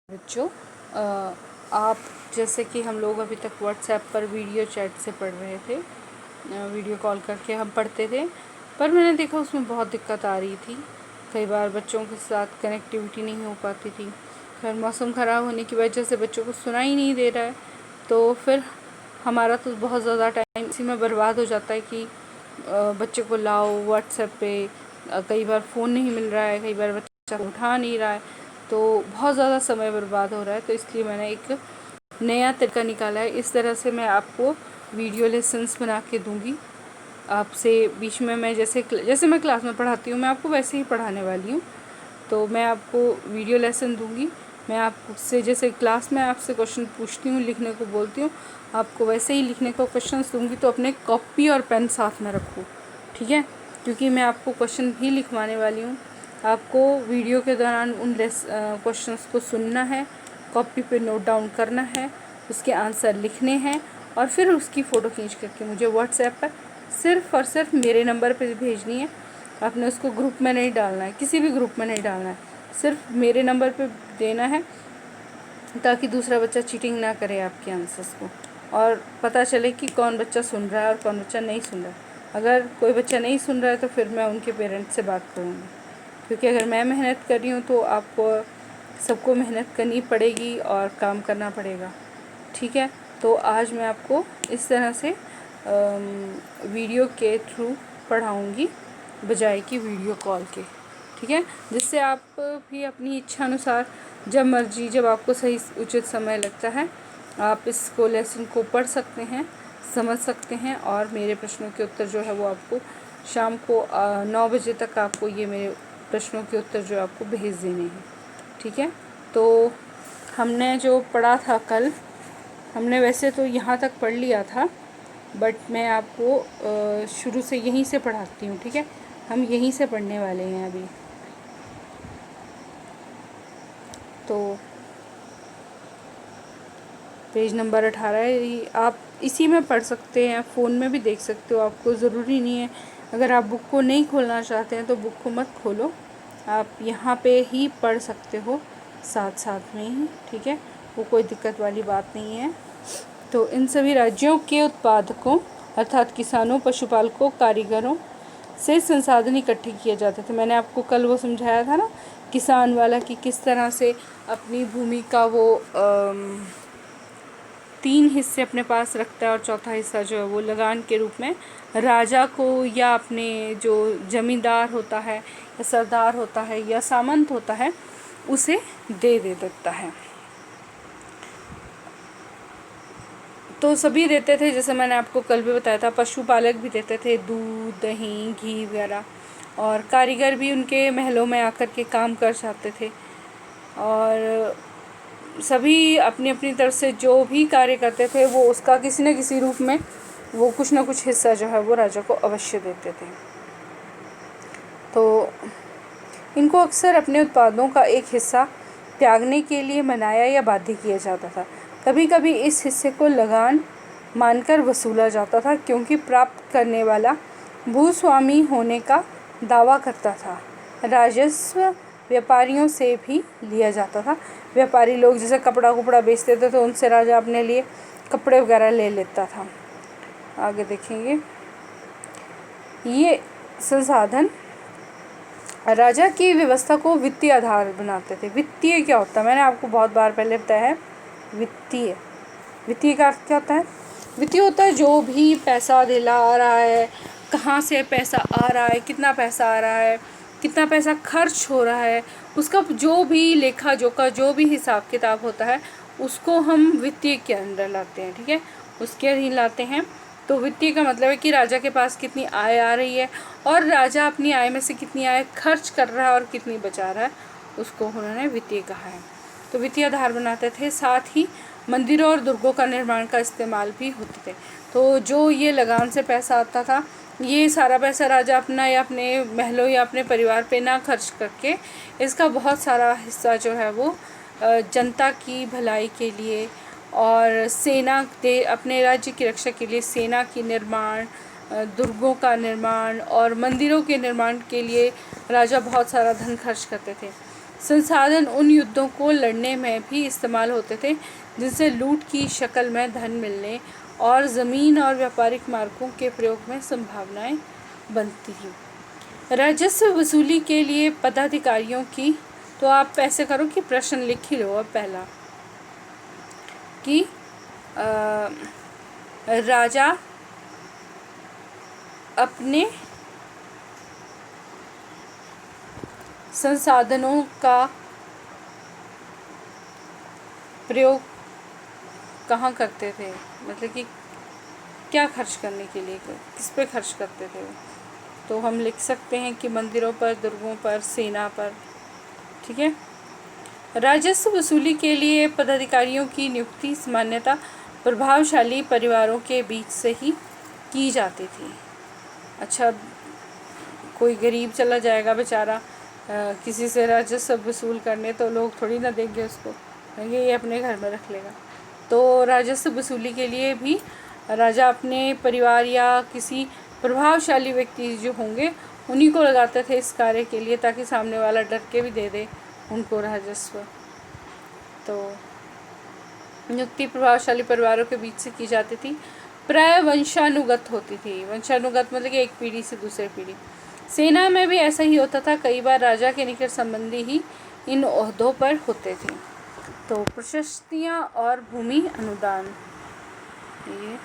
बच्चों, आप जैसे कि हम लोग अभी तक व्हाट्सएप पर वीडियो चैट से पढ़ रहे थे, वीडियो कॉल करके हम पढ़ते थे, पर मैंने देखा उसमें बहुत दिक्कत आ रही थी। कई बार बच्चों के साथ कनेक्टिविटी नहीं हो पाती थी। फिर मौसम ख़राब होने की वजह से बच्चों को सुना ही नहीं दे रहा है, तो फिर हमारा तो बहुत ज़्यादा टाइम इसी में बर्बाद हो जाता है कि बच्चे को लाओ व्हाट्सएप पे। कई बार फ़ोन नहीं मिल रहा है, कई बार बच्चा उठा नहीं रहा है, तो बहुत ज़्यादा समय बर्बाद हो रहा है। तो इसलिए मैंने एक नया तरीका निकाला है। इस तरह से मैं आपको वीडियो लेसन्स बना के दूँगी आपसे। बीच में मैं जैसे मैं क्लास में पढ़ाती हूँ, मैं आपको वैसे ही पढ़ाने वाली हूँ। तो मैं आपको वीडियो लेसन दूँगी। मैं आपसे जैसे क्लास में आपसे क्वेश्चन पूछती हूँ, लिखने को बोलती हूँ, आपको वैसे ही लिखने को क्वेश्चन दूँगी। तो अपने कॉपी और पेन साथ में रखो, ठीक है? क्योंकि मैं आपको क्वेश्चन भी लिखवाने वाली हूँ। आपको वीडियो के दौरान उन क्वेश्चंस को सुनना है, कॉपी पे नोट डाउन करना है, उसके आंसर लिखने हैं और फिर उसकी फ़ोटो खींच करके मुझे व्हाट्सएप पर सिर्फ़ और सिर्फ मेरे नंबर पे भेजनी है। आपने उसको ग्रुप में नहीं डालना है, किसी भी ग्रुप में नहीं डालना है, सिर्फ मेरे नंबर पे देना है, ताकि दूसरा बच्चा चीटिंग ना करे आपके आंसर्स को, और पता चले कि कौन बच्चा सुन रहा है और कौन बच्चा नहीं सुन रहा है। अगर कोई बच्चा नहीं सुन रहा है तो फिर मैं उनके पेरेंट्स से बात करूँगी, क्योंकि अगर मैं मेहनत कर रही हूँ तो आपको सबको मेहनत करनी पड़ेगी और काम करना पड़ेगा, ठीक है? तो आज मैं आपको इस तरह से वीडियो के थ्रू पढ़ाऊँगी बजाय कि वीडियो कॉल के, ठीक है? जिससे आप भी अपनी इच्छा अनुसार जब मर्जी, जब आपको सही उचित समय लगता है, आप इसको लेसन को पढ़ सकते हैं, समझ सकते हैं, और मेरे प्रश्नों के उत्तर जो है वो आपको शाम को 9 बजे तक आपको ये मेरे प्रश्नों के उत्तर जो आपको भेज देने हैं, ठीक है? तो हमने जो पढ़ा था कल, हमने वैसे तो यहाँ तक पढ़ लिया था, बट मैं आपको शुरू से यहीं से पढ़ाती हूँ, ठीक है? हम यहीं से पढ़ने वाले हैं अभी। तो पेज नंबर 18 है, आप इसी में पढ़ सकते हैं, फ़ोन में भी देख सकते हो, आपको ज़रूरी नहीं है। अगर आप बुक को नहीं खोलना चाहते हैं तो बुक को मत खोलो, आप यहाँ पे ही पढ़ सकते हो साथ साथ में ही, ठीक है? वो कोई दिक्कत वाली बात नहीं है। तो इन सभी राज्यों के उत्पादकों अर्थात किसानों, पशुपालकों, कारीगरों से संसाधन इकट्ठे किए जाते थे। मैंने आपको कल वो समझाया था ना, किसान वाला, कि किस तरह से अपनी भूमि का वो 3 हिस्से अपने पास रखता है और चौथा हिस्सा जो है वो लगान के रूप में राजा को या अपने जो ज़मींदार होता है या सरदार होता है या सामंत होता है उसे दे देता है। तो सभी देते थे, जैसे मैंने आपको कल भी बताया था, पशुपालक भी देते थे दूध, दही, घी वगैरह, और कारीगर भी उनके महलों में आकर के काम कर जाते थे, और सभी अपनी अपनी तरफ से जो भी कार्य करते थे वो उसका किसी न किसी रूप में वो कुछ ना कुछ हिस्सा जो है वो राजा को अवश्य देते थे। तो इनको अक्सर अपने उत्पादों का एक हिस्सा त्यागने के लिए मनाया या बाध्य किया जाता था। कभी कभी इस हिस्से को लगान मानकर वसूला जाता था, क्योंकि प्राप्त करने वाला भूस्वामी होने का दावा करता था। राजस्व व्यापारियों से भी लिया जाता था। व्यापारी लोग जैसे कपड़ा बेचते थे तो उनसे राजा अपने लिए कपड़े वगैरह ले लेता था। आगे देखेंगे, ये संसाधन राजा की व्यवस्था को वित्तीय आधार बनाते थे। वित्तीय क्या होता है, मैंने आपको बहुत बार पहले बताया है। वित्तीय का अर्थ क्या होता है? वित्तीय होता है जो भी पैसा दिला आ रहा है, कहाँ से पैसा आ रहा है, कितना पैसा आ रहा है, कितना पैसा खर्च हो रहा है, उसका जो भी लेखा जोखा, जो भी हिसाब किताब होता है, उसको हम वित्तीय के अंदर लाते हैं, ठीक है? उसके अधीन लाते हैं। तो वित्तीय का मतलब है कि राजा के पास कितनी आय आ रही है और राजा अपनी आय में से कितनी आय खर्च कर रहा है और कितनी बचा रहा है, उसको उन्होंने वित्तीय कहा है। तो वित्तीय आधार बनाते थे। साथ ही मंदिरों और दुर्गों का निर्माण का इस्तेमाल भी होते थे। तो जो ये लगान से पैसा आता था, ये सारा पैसा राजा अपना या अपने महलों या अपने परिवार पे ना खर्च करके इसका बहुत सारा हिस्सा जो है वो जनता की भलाई के लिए और सेना दे अपने राज्य की रक्षा के लिए सेना की निर्माण, दुर्गों का निर्माण और मंदिरों के निर्माण के लिए राजा बहुत सारा धन खर्च करते थे। संसाधन उन युद्धों को लड़ने में भी इस्तेमाल होते थे जिनसे लूट की शक्ल में धन मिलने और ज़मीन और व्यापारिक मार्गों के प्रयोग में संभावनाएं बनती थी। राजस्व वसूली के लिए पदाधिकारियों की, तो आप ऐसे करो कि प्रश्न लिख ही लो अब पहला, कि राजा अपने संसाधनों का प्रयोग कहाँ करते थे, मतलब कि क्या खर्च करने के लिए, किस पे खर्च करते थे वो। तो हम लिख सकते हैं कि मंदिरों पर, दुर्गों पर, सेना पर। ठीक है। राजस्व वसूली के लिए पदाधिकारियों की नियुक्ति सामान्यतः प्रभावशाली परिवारों के बीच से ही की जाती थी। अच्छा, कोई गरीब चला जाएगा बेचारा किसी से राजस्व वसूल करने, तो लोग थोड़ी ना देंगे उसको, ये अपने घर में रख लेगा। तो राजस्व वसूली के लिए भी राजा अपने परिवार या किसी प्रभावशाली व्यक्ति जो होंगे उन्हीं को लगाते थे इस कार्य के लिए, ताकि सामने वाला डर के भी दे दे उनको राजस्व। तो नियुक्ति प्रभावशाली परिवारों के बीच से की जाती थी, प्राय वंशानुगत होती थी। वंशानुगत मतलब कि एक पीढ़ी से दूसरे पीढ़ी। सेना में भी ऐसा ही होता था, कई बार राजा के निकट संबंधी ही इन ओहदों पर होते थे। तो प्रशस्तियाँ और भूमि अनुदान, ये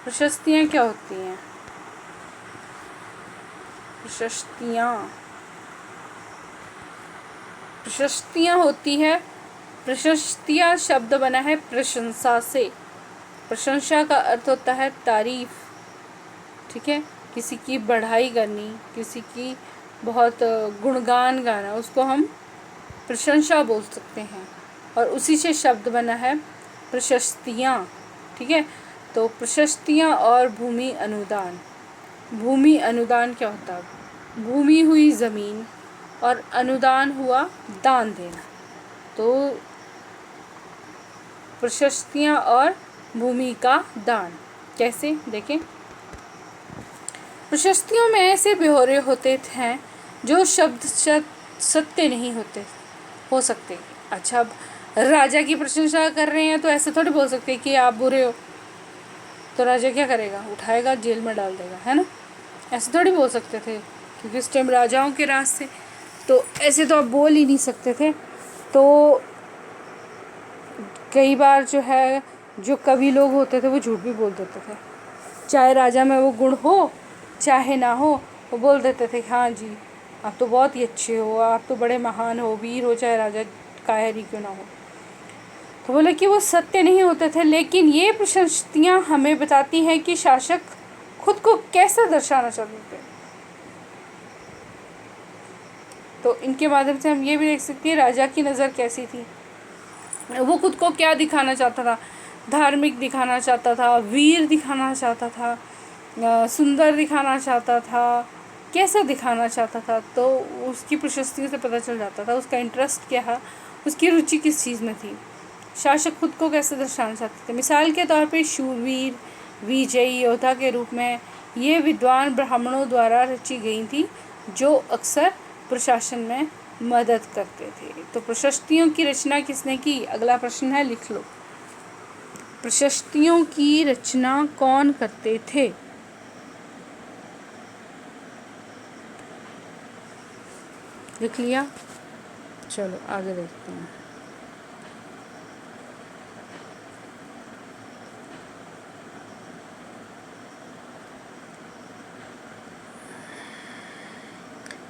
प्रशस्तियाँ क्या होती हैं? प्रशस्तियाँ होती है, प्रशस्तियाँ शब्द बना है प्रशंसा से। प्रशंसा का अर्थ होता है तारीफ। ठीक है, किसी की बढ़ाई करनी, किसी की बहुत गुणगान गाना, उसको हम प्रशंसा बोल सकते हैं। और उसी से शब्द बना है प्रशस्तियाँ। ठीक है, तो प्रशस्तियाँ और भूमि अनुदान। भूमि अनुदान क्या होता है? भूमि हुई ज़मीन और अनुदान हुआ दान देना। तो प्रशस्तियाँ और भूमि का दान कैसे, देखें। प्रशस्तियों में ऐसे ब्यौरे होते हैं जो शब्द सत्य नहीं हो सकते। अच्छा, अब राजा की प्रशंसा कर रहे हैं तो ऐसे थोड़ी बोल सकते कि आप बुरे हो, तो राजा क्या करेगा? उठाएगा, जेल में डाल देगा, है ना। ऐसे थोड़ी बोल सकते थे, क्योंकि इस टाइम राजाओं के राज थे, तो ऐसे तो आप बोल ही नहीं सकते थे। तो कई बार जो है, जो कवि लोग होते थे वो झूठ भी बोल देते थे, चाहे राजा में वो गुण हो चाहे ना हो। वो बोल देते थे हाँ जी आप तो बहुत ही अच्छे हो, आप तो बड़े महान हो, वीर हो, चाहे राजा कायर ही क्यों ना हो। तो बोले कि वो सत्य नहीं होते थे, लेकिन ये प्रशस्तियाँ हमें बताती हैं कि शासक खुद को कैसा दर्शाना चाहते थे। तो इनके माध्यम से हम ये भी देख सकते हैं राजा की नज़र कैसी थी, वो खुद को क्या दिखाना चाहता था। धार्मिक दिखाना चाहता था, वीर दिखाना चाहता था, सुंदर दिखाना चाहता था, कैसा दिखाना चाहता था। तो उसकी प्रशस्तियों से पता चल जाता था उसका इंटरेस्ट क्या है, उसकी रुचि किस चीज़ में थी, शासक खुद को कैसे दर्शाना चाहते थे। मिसाल के तौर पे शूरवीर, विजयी योद्धा के रूप में ये विद्वान ब्राह्मणों द्वारा रची गई थी, जो अक्सर प्रशासन में मदद करते थे। तो प्रशस्तियों की रचना किसने की? अगला प्रश्न है, लिख लो। प्रशस्तियों की रचना कौन करते थे? लिख लिया? चलो आगे देखते हैं।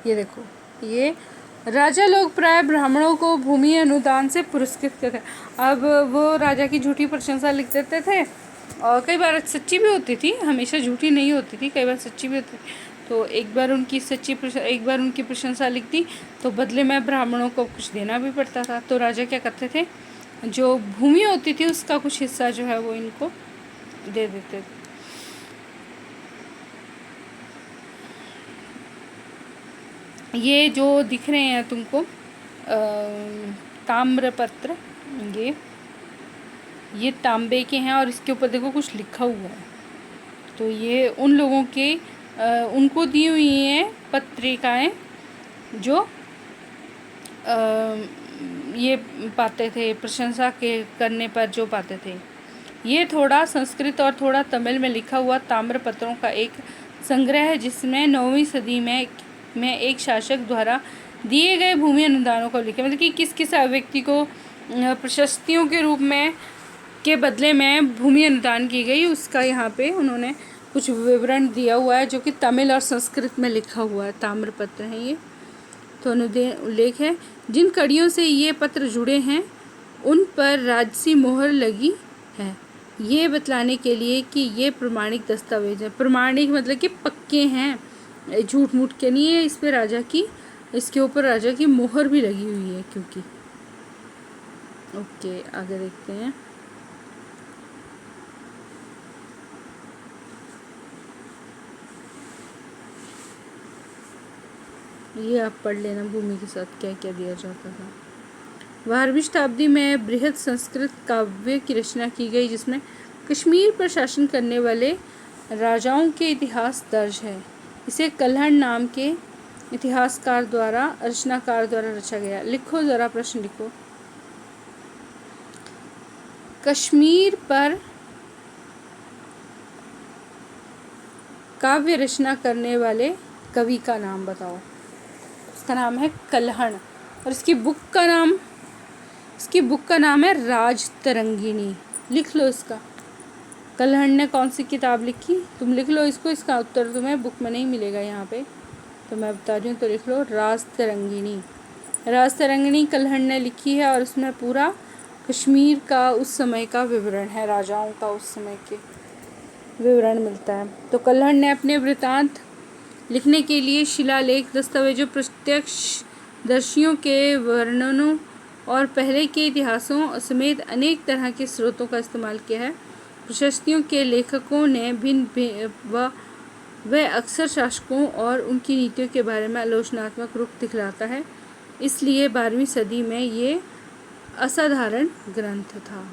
ये देखो, ये राजा लोग प्राय ब्राह्मणों को भूमि अनुदान से पुरस्कृत करते थे। अब वो राजा की झूठी प्रशंसा लिख देते थे, और कई बार सच्ची भी होती थी, हमेशा झूठी नहीं होती थी, कई बार सच्ची भी होती थी। तो एक बार उनकी प्रशंसा लिख दी, तो बदले में ब्राह्मणों को कुछ देना भी पड़ता था। तो राजा क्या करते थे, जो भूमि होती थी उसका कुछ हिस्सा जो है वो इनको दे देते थे। ये जो दिख रहे हैं तुमको ताम्रपत्र, ये तांबे के हैं और इसके ऊपर देखो कुछ लिखा हुआ है। तो ये उन लोगों के उनको दी हुई हैं पत्रिकाएं जो ये पाते थे, प्रशंसा के करने पर जो पाते थे। ये थोड़ा संस्कृत और थोड़ा तमिल में लिखा हुआ ताम्रपत्रों का एक संग्रह है, जिसमें 9वीं सदी में एक शासक द्वारा दिए गए भूमि अनुदानों को लिखे, मतलब कि किस किस व्यक्ति को प्रशस्तियों के रूप में के बदले में भूमि अनुदान की गई, उसका यहाँ पे उन्होंने कुछ विवरण दिया हुआ है, जो कि तमिल और संस्कृत में लिखा हुआ है। ताम्रपत्र है ये। तो उल्लेख है, जिन कड़ियों से ये पत्र जुड़े हैं उन पर राजसी मोहर लगी है, ये बतलाने के लिए कि ये प्रमाणिक दस्तावेज है। प्रमाणिक मतलब कि पक्के हैं, झूठ मूठ के नहीं है। इस पे इसके ऊपर राजा की मोहर भी लगी हुई है क्योंकि। ओके, आगे देखते हैं। ये आप पढ़ लेना, भूमि के साथ क्या क्या दिया जाता था। 12वीं शताब्दी में बृहद संस्कृत काव्य की रचना की गई, जिसमें कश्मीर पर शासन करने वाले राजाओं के इतिहास दर्ज है। इसे कल्हण नाम के रचनाकार द्वारा रचा गया। लिखो ज़रा, प्रश्न लिखो। कश्मीर पर काव्य रचना करने वाले कवि का नाम बताओ। उसका नाम है कल्हण, और इसकी बुक का नाम है राजतरंगिणी। लिख लो इसका। कल्हण ने कौन सी किताब लिखी, तुम लिख लो इसको। इसका उत्तर तुम्हें बुक में नहीं मिलेगा यहाँ पे, तो मैं बता रही हूँ, तो लिख लो राजतरंगिणी कल्हण ने लिखी है, और उसमें पूरा कश्मीर का उस समय का विवरण है, राजाओं का उस समय के विवरण मिलता है। तो कल्हण ने अपने वृत्तांत लिखने के लिए शिलालेख, दस्तावेजों, प्रत्यक्षदर्शियों के वर्णनों और पहले के इतिहासों समेत अनेक तरह के स्रोतों का इस्तेमाल किया है। प्रशस्तियों के लेखकों ने वह अक्सर शासकों और उनकी नीतियों के बारे में आलोचनात्मक रुख दिखलाता है, इसलिए 12वीं सदी में ये असाधारण ग्रंथ था।